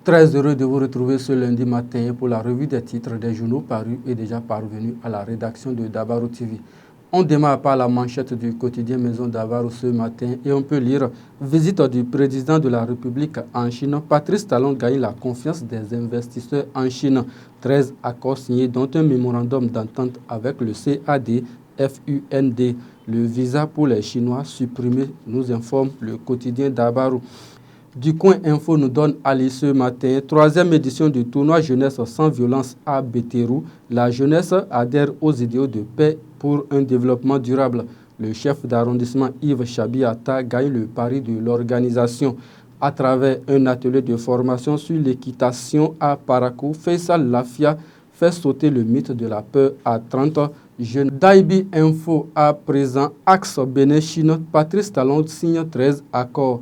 Très heureux de vous retrouver ce lundi matin pour la revue des titres des journaux parus et déjà parvenus à la rédaction de Dabarou TV. On démarre par la manchette du quotidien Maison Dabarou ce matin et on peut lire « Visite du président de la République en Chine. Patrice Talon gagne la confiance des investisseurs en Chine. 13 accords signés dont un mémorandum d'entente avec le CAD, FUND. Le visa pour les Chinois supprimé, nous informe le quotidien Dabarou. Du Coin Info nous donne Ali ce matin, 3e édition du tournoi jeunesse sans violence à Bétérou. La jeunesse adhère aux idéaux de paix pour un développement durable. Le chef d'arrondissement Yves Chabiata gagne le pari de l'organisation. À travers un atelier de formation sur l'équitation à Parakou, Faisal Lafia fait sauter le mythe de la peur à 30 jeunes. Daibi Info à présent, axe Bénin-Chine, Patrice Talon signe 13 accords.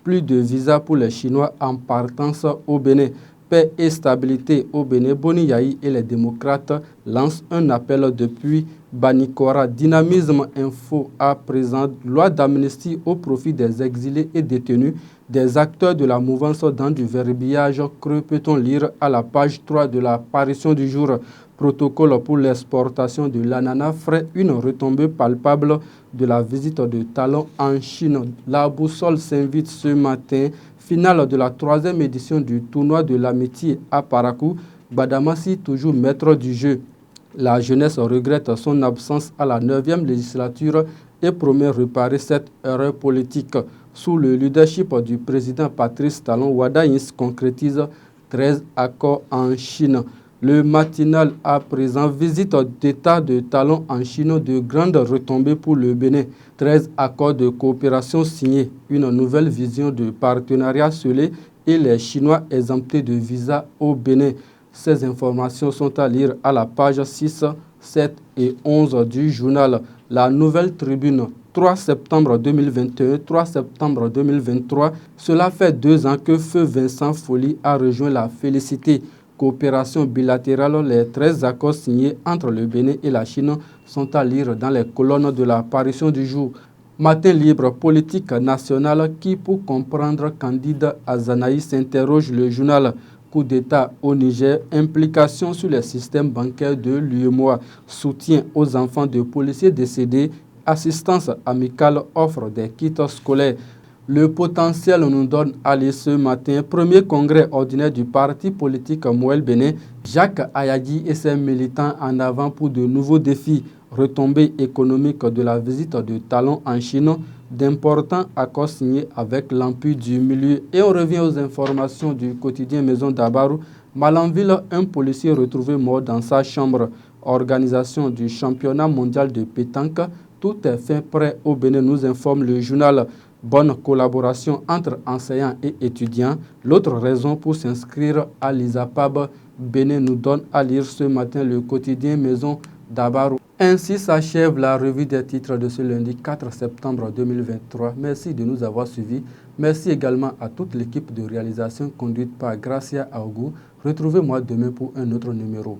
Plus de visas pour les Chinois en partance au Bénin. Paix et stabilité au Bénin. Boni Yahi et les démocrates lancent un appel depuis Banikora. Dynamisme Info à présent. Loi d'amnistie au profit des exilés et détenus. Des acteurs de la mouvance dans du verbiage creux, peut-on lire à la page 3 de l'apparition du jour. Protocole pour l'exportation de l'ananas frais, une retombée palpable de la visite de Talon en Chine. La boussole s'invite ce matin, finale de la 3e édition du tournoi de l'amitié à Parakou. Badamassi toujours maître du jeu. La jeunesse regrette son absence à la 9e législature et promet réparer cette erreur politique. Sous le leadership du président Patrice Talon, Wadaïs concrétise 13 accords en Chine. Le matinal à présent, visite d'état de Talon en Chine, de grandes retombées pour le Bénin. 13 accords de coopération signés, une nouvelle vision de partenariat scellé et les Chinois exemptés de visa au Bénin. Ces informations sont à lire à la page 6, 7 et 11 du journal. La Nouvelle Tribune, 3 septembre 2021, 3 septembre 2023. Cela fait 2 ans que Feu Vincent Folly a rejoint la Félicité. Coopération bilatérale, les 13 accords signés entre le Bénin et la Chine sont à lire dans les colonnes de l'apparition du jour. Matin libre, politique nationale qui, pour comprendre Candide Azanaï, s'interroge le journal. Coup d'État au Niger, implication sur les systèmes bancaires de l'UEMOA, soutien aux enfants de policiers décédés, assistance amicale offre des kits scolaires. Le potentiel nous donne aller ce matin. Premier congrès ordinaire du parti politique Mouel Bénin. Jacques Ayadi et ses militants en avant pour de nouveaux défis. Retombées économiques de la visite de Talon en Chine. D'importants accords signés avec l'Empire du Milieu. Et on revient aux informations du quotidien Maison Dabarou. Malanville, un policier retrouvé mort dans sa chambre. Organisation du championnat mondial de pétanque. Tout est fait prêt au Bénin, nous informe le journal. Bonne collaboration entre enseignants et étudiants. L'autre raison pour s'inscrire à l'ISAPAB Bénin nous donne à lire ce matin le quotidien Maison Dabarou. Ainsi s'achève la revue des titres de ce lundi 4 septembre 2023. Merci de nous avoir suivis. Merci également à toute l'équipe de réalisation conduite par Gracia Aougou. Retrouvez-moi demain pour un autre numéro.